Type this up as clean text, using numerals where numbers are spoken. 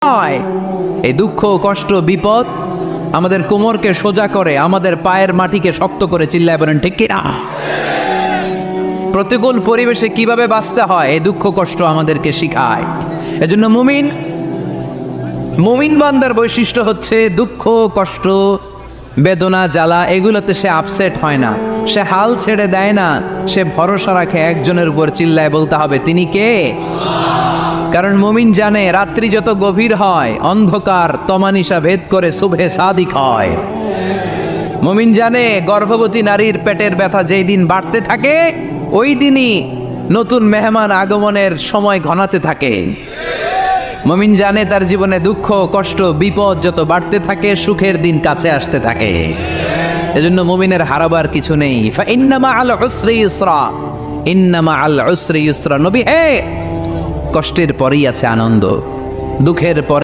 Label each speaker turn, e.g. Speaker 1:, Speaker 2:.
Speaker 1: হয়। এই দুঃখ, কষ্ট, বিপদ আমাদের কোমরকে সোজা করে, আমাদের পায়ের মাটিকে শক্ত করে। চিল্লায় বলেন ঠিক কিনা? প্রতিকূল পরিবেশে কিভাবে বাঁচতে হয় এই দুঃখ কষ্ট আমাদেরকে শিখায়। এজন্য মুমিন বান্দার বৈশিষ্ট্য হচ্ছে দুঃখ কষ্ট বেদনা জ্বালা এগুলোতে সে আপসেট হয় না, সে হাল ছেড়ে দেয় না, সে ভরসা রাখে একজনের উপর। চিল্লায় বলতে হবে তিনি কে? কারণ মুমিন জানে রাত্রি যত গভীর হয় অন্ধকার তমানিসা ভেদ করে সুবহে সাদিক হয়। মুমিন জানে গর্ভবতী নারীর পেটের ব্যথা যেই দিন বাড়তে থাকে ওই দিনই নতুন মেহমান আগমনের সময় ঘনাতে থাকে। মুমিন জানে তার জীবনে দুঃখ কষ্ট বিপদ যত বাড়তে থাকে সুখের দিন কাছে আসতে থাকে। এজন্য মুমিনের হারাবার কিছু নেই। ইন্না মাআল উসরি ইউসরা, ইন্না মাআল উসরি ইউসরা। নবী হে, কষ্টের পরেই আছে আনন্দ, দুঃখের পরে